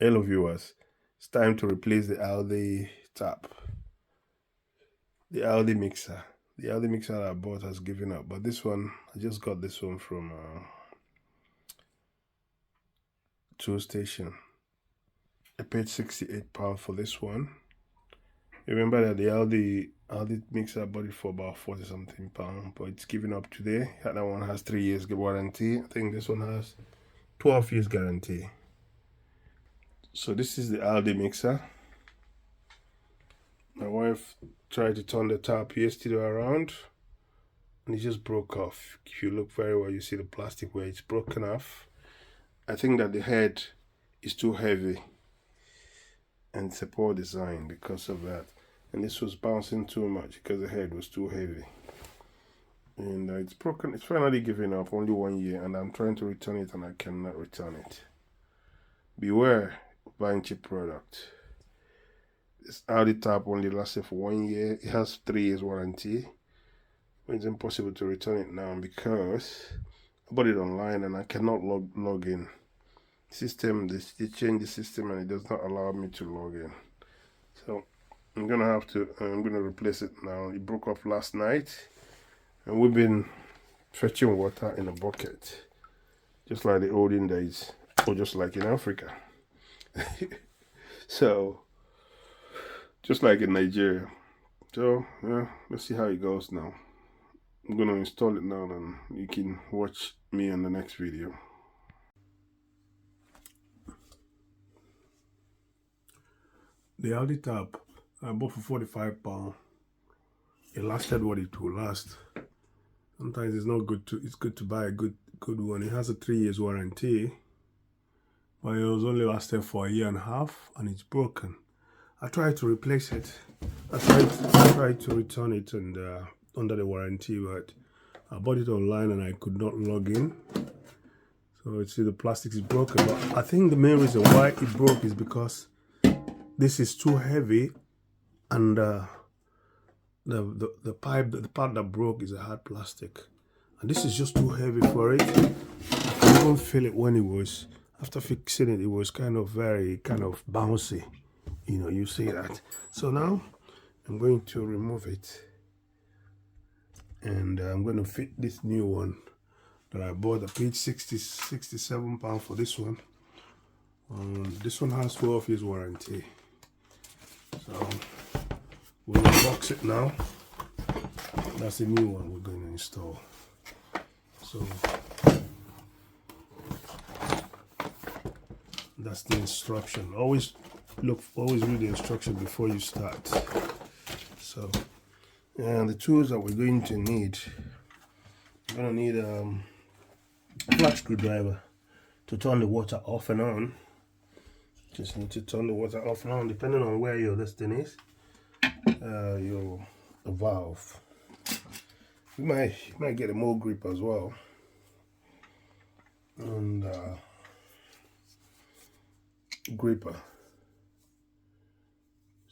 Hello viewers, it's time to replace the Aldi tap, the Aldi mixer. The Aldi mixer that I bought has given up, but this one, I just got this one from Tool Station. I paid £68 for this one. Remember that the Aldi mixer I bought it for about 40 something pound, but it's given up today. That one has 3 years warranty. I think this one has 12 years guarantee. So this is the Aldi mixer. My wife tried to turn the tap yesterday around and it just broke off. If you look very well, you see the plastic where it's broken off. I think that the head is too heavy and it's a poor design because of that. And this was bouncing too much because the head was too heavy. And it's broken. It's finally giving up, only 1 year, and I'm trying to return it and I cannot return it. Beware buying cheap product. This Audi tap only lasted for 1 year. It has 3 years warranty. It's impossible to return it now because I bought it online and I cannot log in. They changed the system and it does not allow me to log in. So I'm gonna replace it now. It broke off last night and we've been fetching water in a bucket, just like the olden days, or just like in Africa. So just like in Nigeria. So yeah, let's see how it goes now. I'm gonna install it now and you can watch me in the next video. The Aldi tap I bought for £45. It lasted what it will last. Sometimes it's good to buy a good one. It has a 3 years warranty, but it was only lasted for a year and a half and it's broken. I tried to replace it. I tried to return it and under the warranty, but I bought it online and I could not log in. So you see the plastic is broken. But I think the main reason why it broke is because this is too heavy, and the part that broke is a hard plastic, and this is just too heavy for it. I could even feel it when it was after fixing it. It was kind of bouncy. You see that. So now I'm going to remove it and I'm going to fit this new one that I bought. I paid £67 for this one. This one has 12 years warranty. So we'll unbox it now. That's the new one we're going to install. So that's the instruction. Always read the instruction before you start. So, and the tools that we're going to need, we're going to need a flat screwdriver to turn the water off and on. Just need to turn the water off and on depending on where your thing is. Your valve. You might get a more grip as well. And gripper.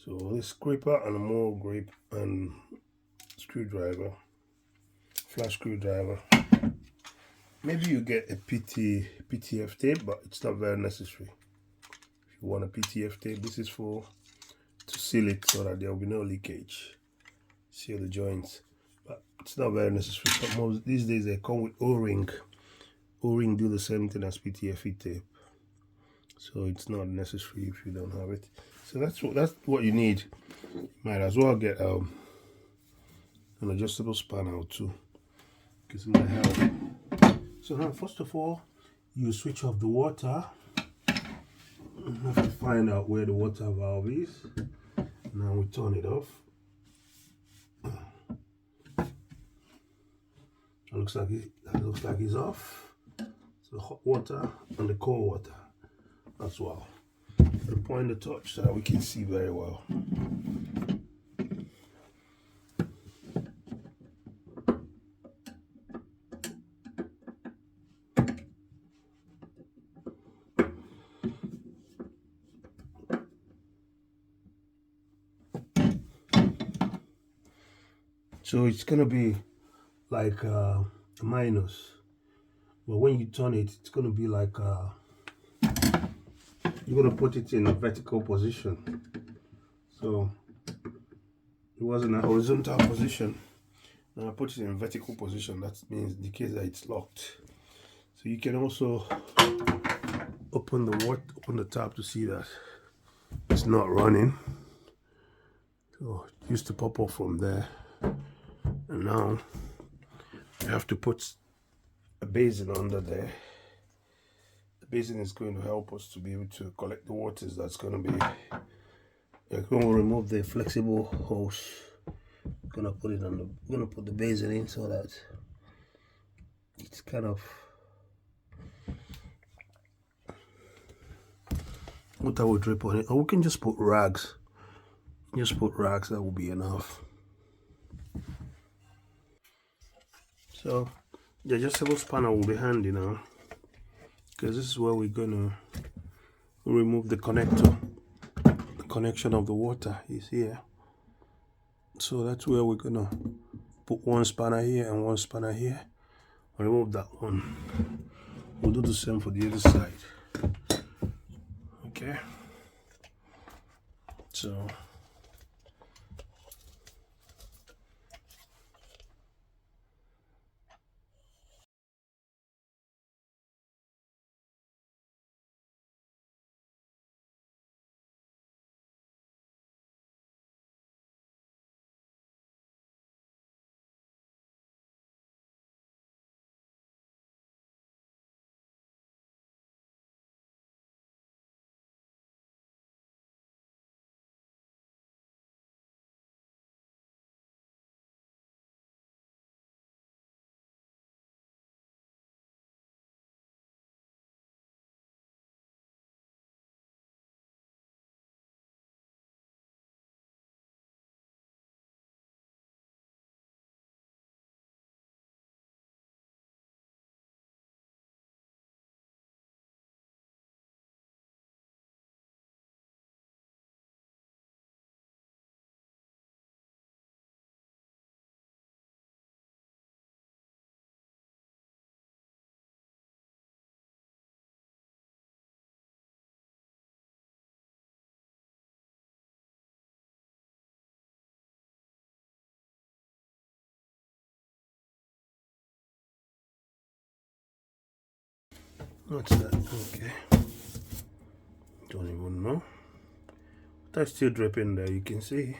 So this gripper and a more grip and screwdriver, flat screwdriver. Maybe you get a PTF tape, but it's not very necessary. If you want a PTF tape, this is to seal it so that there will be no leakage. Seal the joints, but it's not very necessary. But these days they come with O-ring. O-ring do the same thing as PTFE tape, so it's not necessary if you don't have it. So that's what you need. Might as well get an adjustable spanner too, because it might help. So now, first of all, you switch off the water. You have to find out where the water valve is. Now we turn it off. It looks like it's off. So hot water and the cold water as well. We'll point the torch so that we can see very well. So it's gonna be like a minus, but when you turn it, it's gonna be like you're gonna put it in a vertical position. So it was in a horizontal position. Now I put it in a vertical position. That means in the case that it's locked. So you can also open the tap to see that it's not running. So it used to pop off from there, and now you have to put a basin under there. The basin is going to help us to be able to collect the waters. That's going to be, we're going to remove the flexible hose. Gonna put it on the, gonna put the basin in so that it's kind of, water will drip on it, or we can just put rags. Just put rags, that will be enough. So the adjustable spanner will be handy now, because this is where we're gonna remove the connector. The connection of the water is here, so that's where we're gonna put one spanner here and one spanner here. Remove that one. We'll do the same for the other side. Okay, so what's that? Okay, don't even know. That's still dripping there. You can see,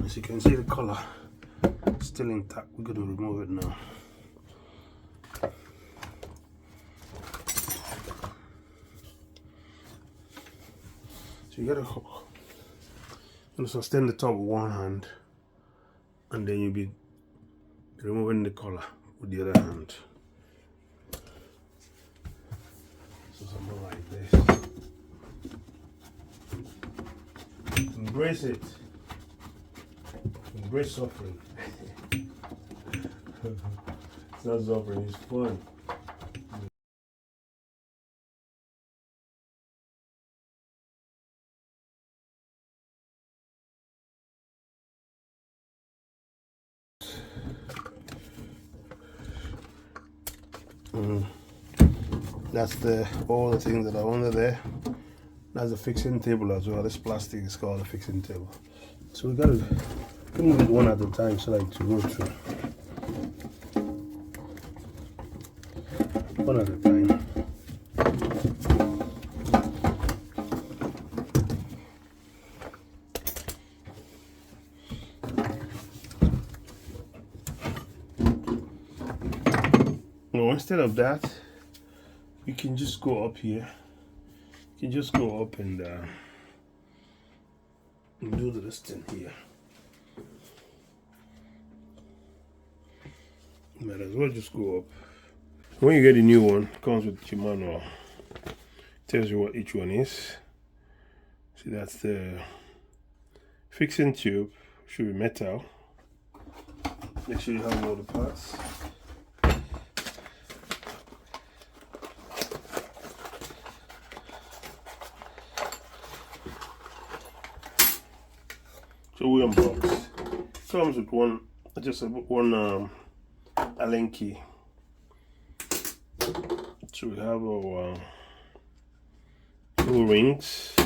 as you can see, the color still intact. We're going to remove it now. So you gotta sustain the top with one hand, and then you'll be removing the collar with the other hand. So something like this. Embrace it. Embrace suffering. It's not suffering, it's fun. That's all the things that are under there. That's the fixing table as well. This plastic is called a fixing table. So we gotta move it one at a time so that it will go through. One at a time. Now instead of that, you can just go up here. You can just go up and do this thing here. You might as well just go up. When you get a new one, it comes with your manual. It tells you what each one is. See, that's the fixing tube. Should be metal. Make sure you have all the parts. So we unbox. Comes with one, just one Allen key. So we have our O-rings.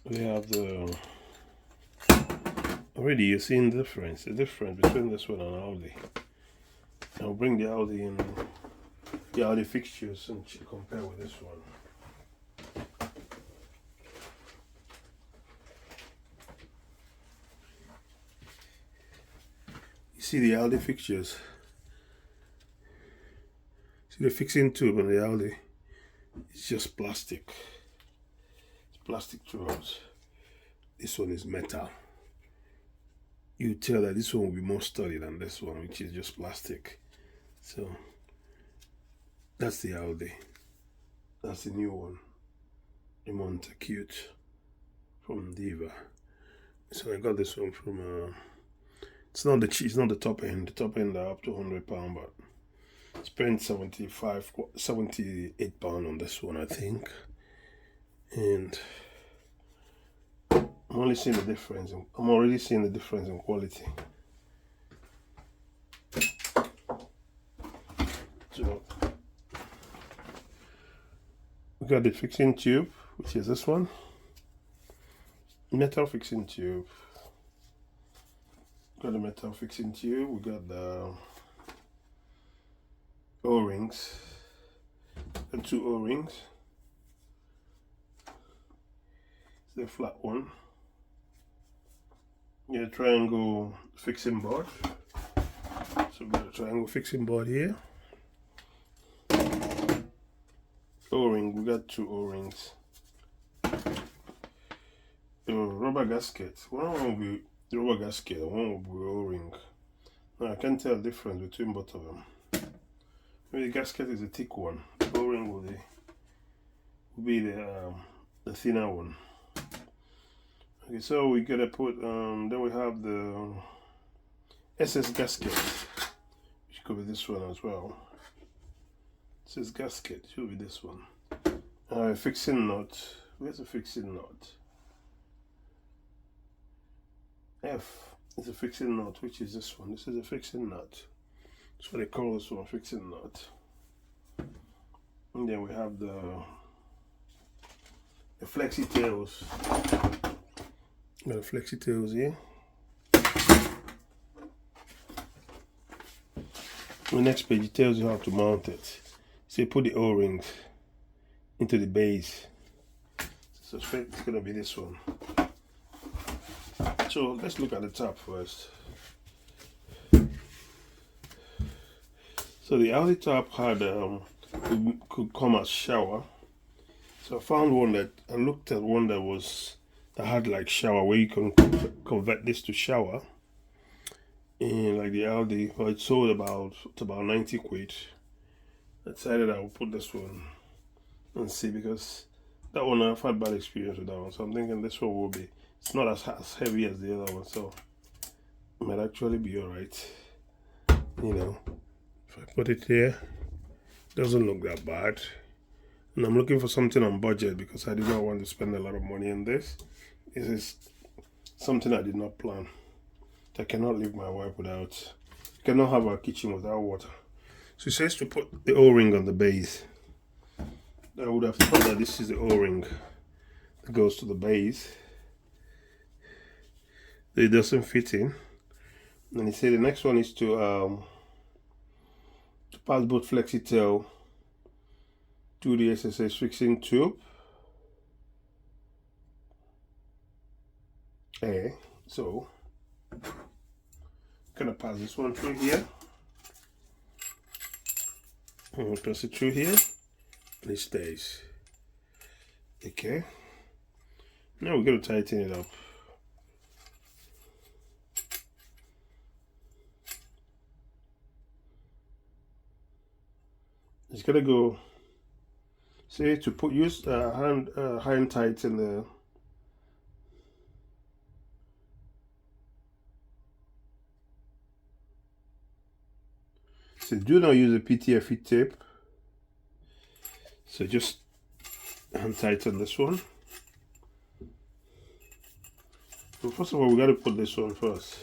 We have the, already you're seeing the difference between this one and Aldi. I'll bring the Aldi fixtures and compare with this one. You see the Aldi fixtures. See the fixing tube on the Aldi. It's just plastic. It's plastic throughout. This one is metal. You tell that this one will be more sturdy than this one, which is just plastic. So that's the Aldi. That's the new one. The Montacute from Diva. So I got this one from it's not the top end. The top end are up to £100, but I spent £78 on this one, I think. And I'm already seeing the difference in quality. So we got the fixing tube, which is this one. Metal fixing tube. Got the metal fixing tube. We got the O-rings. The 2 O-rings. The flat one. Yeah, triangle fixing board. So we got a triangle fixing board here. O-ring, we got 2 O-rings. Rubber gasket. One will be the rubber gasket, one will be O-ring. Now I can't tell the difference between both of them. Maybe the gasket is a thick one. The O-ring will be the thinner one. Okay, so we gotta put then we have the SS gasket, which could be this one as well. SS gasket should be this one. Fixing nut. Where's the fixing nut? F is a fixing nut, which is this one. This is a fixing nut. That's what they call this one, fixing nut. And then we have the flexi tails. Got the flexi tails here. The next page it tells you how to mount it. So you put the O-rings into the base. So it's gonna be this one. So let's look at the top first. So the Aldi top had could come as shower. So I found one that I looked at one that had like shower, where you can convert this to shower. And like the Aldi, well, it sold about 90 quid. I decided I would put this one and see, because that one I've had bad experience with that one. So I'm thinking this one will be, it's not as heavy as the other one, so it might actually be alright. You know, if I put it here, it doesn't look that bad. And I'm looking for something on budget because I did not want to spend a lot of money on this. This is something I did not plan. I cannot leave my wife without, cannot have our kitchen without water. So it says to put the O-ring on the base. I would have thought that this is the O-ring that goes to the base. It doesn't fit in. And he said the next one is to pass both flexi tail to the SSS fixing tube. So gonna pass this one through here. And we'll pass it through here. And it stays. Okay. Now we're gonna tighten it up. It's gonna go. See, to use hand tighten the. So do not use a PTFE tape. So just hand tighten this one. So first of all, we got to put this one first.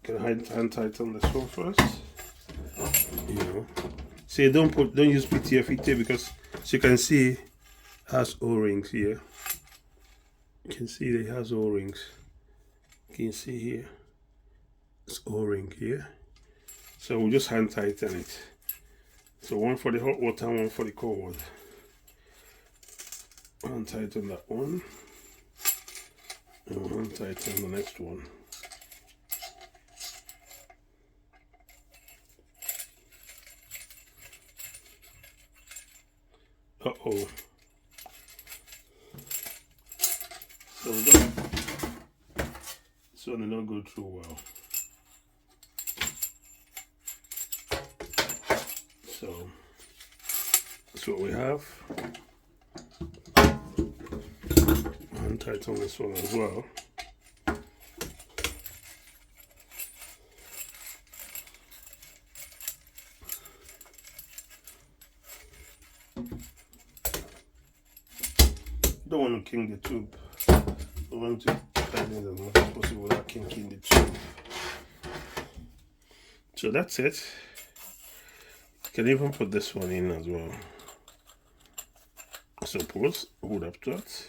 Can hand tighten this one first. You know. See, don't use PTFE tape because So you can see it has O-rings here. You can see that it has O-rings. You can see here, it's O-ring here. So we'll just hand tighten it. So one for the hot water, one for the cold water. Hand tighten that one. And we'll hand tighten the next one. Uh-oh. So this one did not go through well. So that's what we have. And tighten this one as well. Don't want to kink the tube. I want to tighten it as much as possible without kinking the tube. So that's it. You can even put this one in as well. I suppose I would have thought.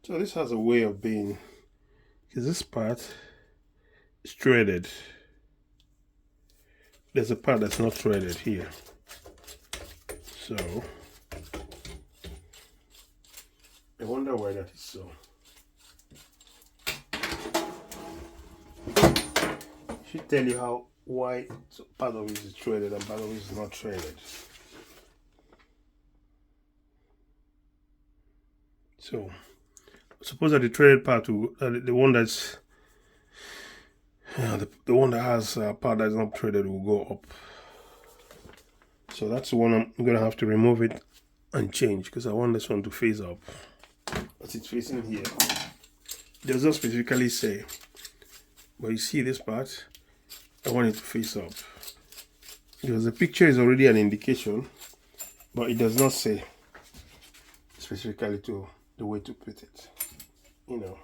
So this has a way of being, because this part is threaded. There's a part that's not threaded here. So I wonder why that is so. Should tell you why part of it is threaded and part of it is not threaded. So suppose that the threaded part will, the one that's the one that has a part that's not threaded will go up. So that's the one I'm gonna have to remove it and change, because I want this one to face up. As it's facing here, it does not specifically say, but you see this part, I want it to face up, because the picture is already an indication, but it does not say specifically to the way to put it, you know.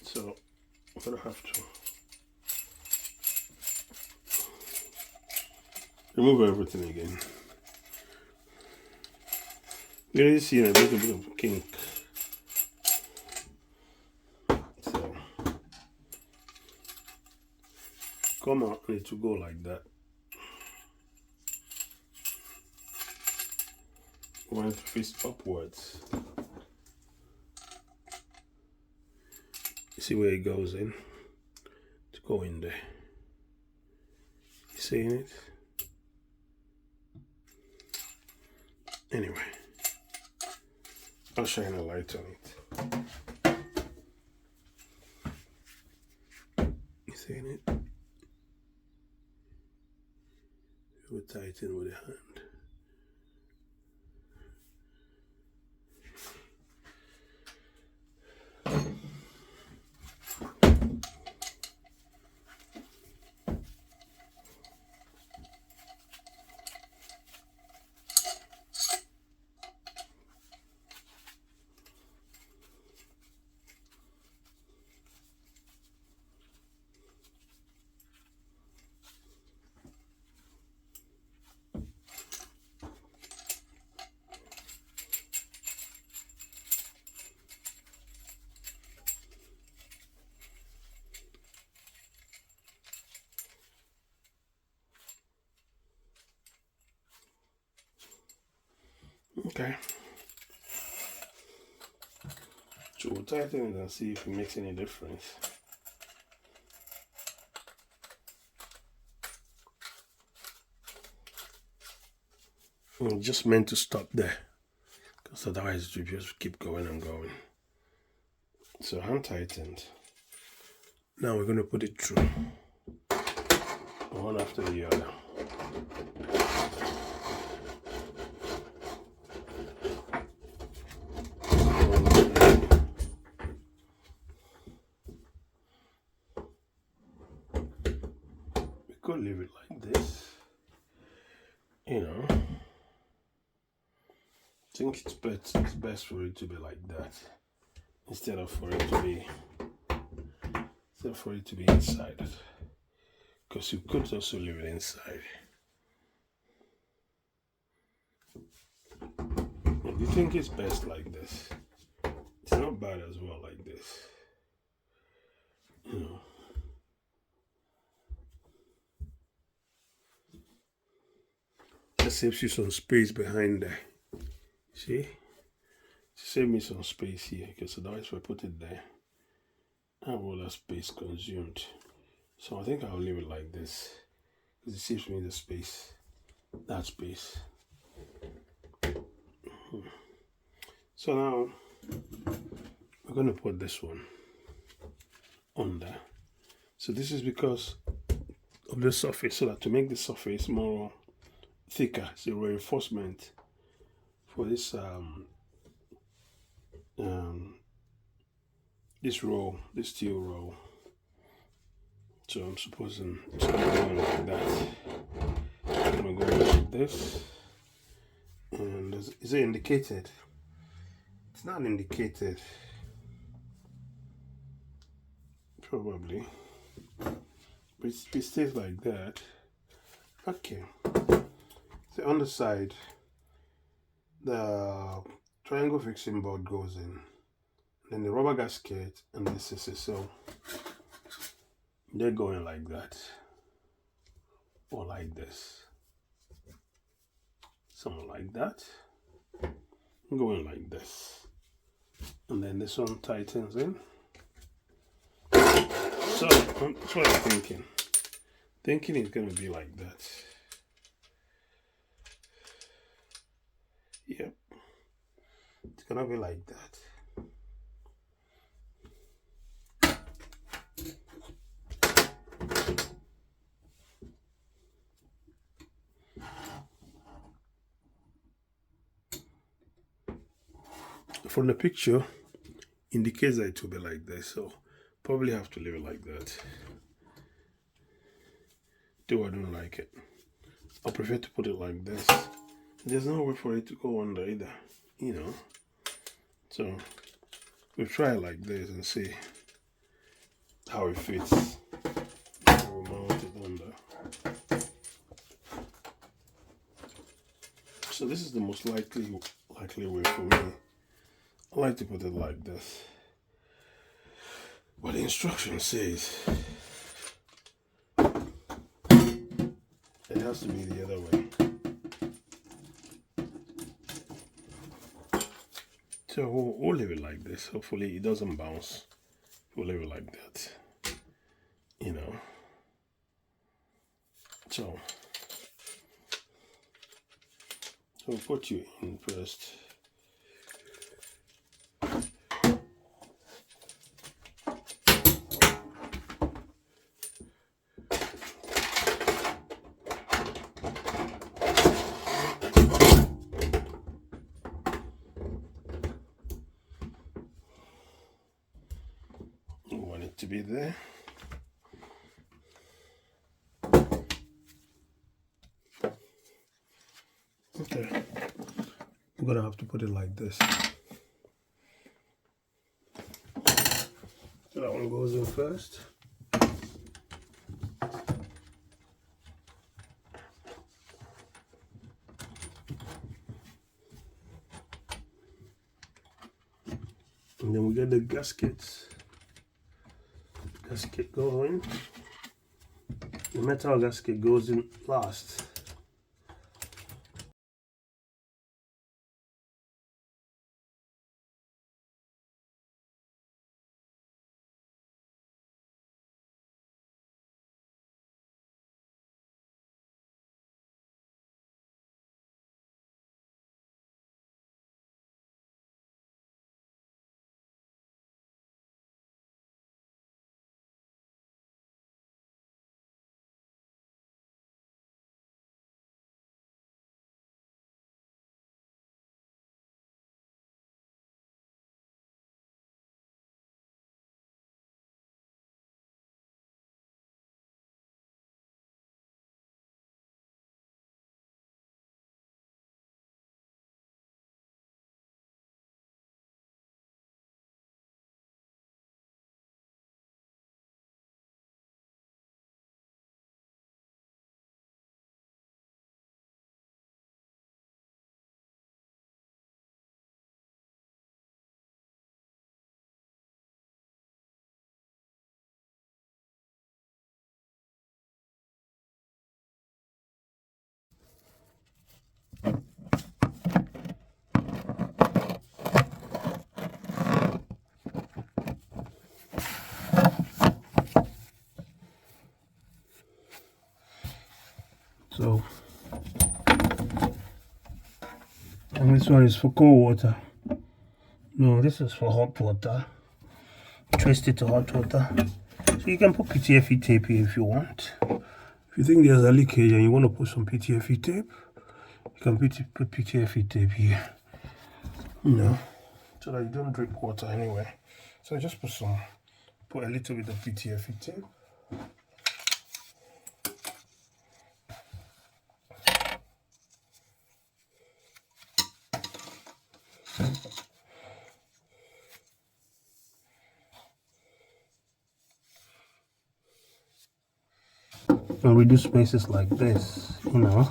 So I'm gonna have to remove everything again. You're really seeing a little bit of kink. So come out, need to go like that. I want it to face upwards. You see where it goes in? To go in there. You seeing it? Anyway, I'll shine a light on it. You seeing it? We'll tighten with the hand. Okay. So we'll tighten it and see if it makes any difference. I'm just meant to stop there, because otherwise it will just keep going and going. So hand tightened. Now we're going to put it through, one after the other. We could leave it like this, you know. I think it's best for it to be like that, instead of for it to be inside, because you could also leave it inside. If you think it's best like this, it's not bad as well like this. You know. That saves you some space behind there. See? Save me some space here because otherwise if I put it there, I have all that space consumed. So I think I'll leave it like this because it saves me the space. That space. So now we're going to put this one on there. So this is because of the surface, so that to make the surface more thicker, it's a reinforcement for this this roll, this steel roll. So I'm supposing it's gonna go like that. I'm gonna go like this. And is it indicated? It's not indicated. Probably. But it stays like that. Okay. So on the side, the triangle fixing board goes in. Then the rubber gasket and this is so they're going like that. Or like this. Something like that. Going like this. And then this one tightens in. So that's what I'm thinking. Thinking it's gonna be like that. Yep. It's gonna be like that. From the picture, indicates that it will be like this, so probably have to leave it like that. Though I don't like it. I prefer to put it like this. There's no way for it to go under either, you know. So we'll try it like this and see how it fits. We'll mount it under. So this is the most likely way for me. I like to put it like this. But the instruction says it has to be the other way. So we'll leave it like this. Hopefully it doesn't bounce. We'll leave it like that. You know. So we'll put you in first. We want it to be there. Okay. We're gonna have to put it like this. So that one goes in first. And then we get the gaskets. Gasket going. The metal gasket goes in last. And this one is for cold water. No, this is for hot water. Twist it to hot water. So you can put PTFE tape here if you want. If you think there's a leakage and you want to put some PTFE tape, you can put PTFE tape here. You know, so that you don't drip water anyway. So just put a little bit of PTFE tape. And we do spaces like this, you know.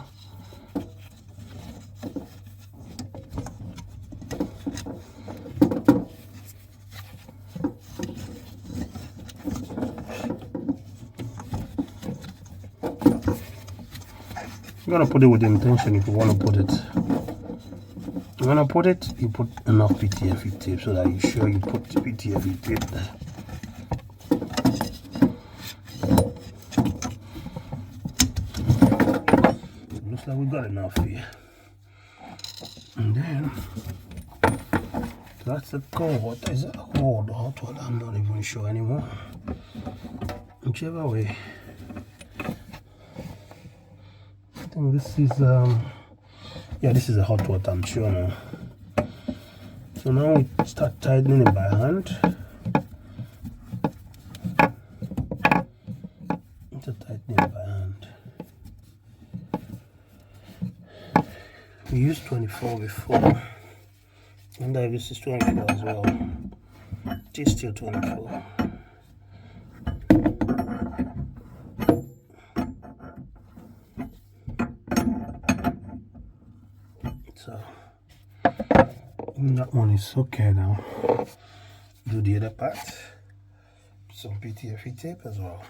You're gonna put it with intention if you want to put it. You want to put it, you put enough PTFE tape so that you're sure you put the PTFE tape there. Looks like we got enough here. And then, that's the cold water. Is that cold or hot water? I'm not even sure anymore. Whichever way. I think this is, yeah, this is a hot water, I'm sure now. So now we start tightening it by hand. Tightening it by hand. We used 24 before, and this is 24 as well. It is still 24. So that one is okay now. Do the other part. Some PTFE tape as well.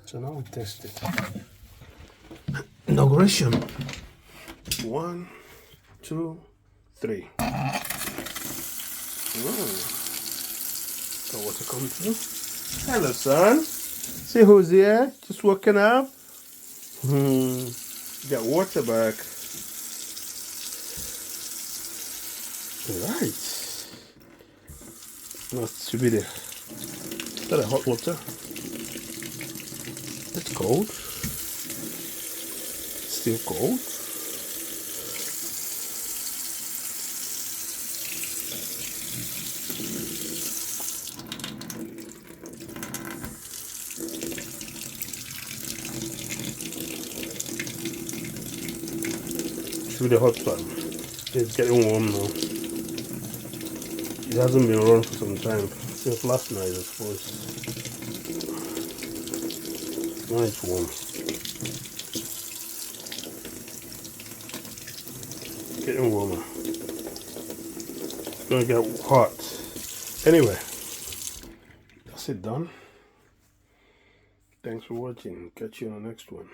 So now we test it. Inauguration. 1, 2, 3. So water coming through. Hello, son. See who's here? Just waking up. Got water back. Right. That should be there. Is that a hot water? It's cold. It's still cold. Should be the hot one. It's getting warm now. It hasn't been run for some time. Since last night, I suppose. Now it's warm. Getting warmer. It's gonna get hot. Anyway, that's it done. Thanks for watching. Catch you on the next one.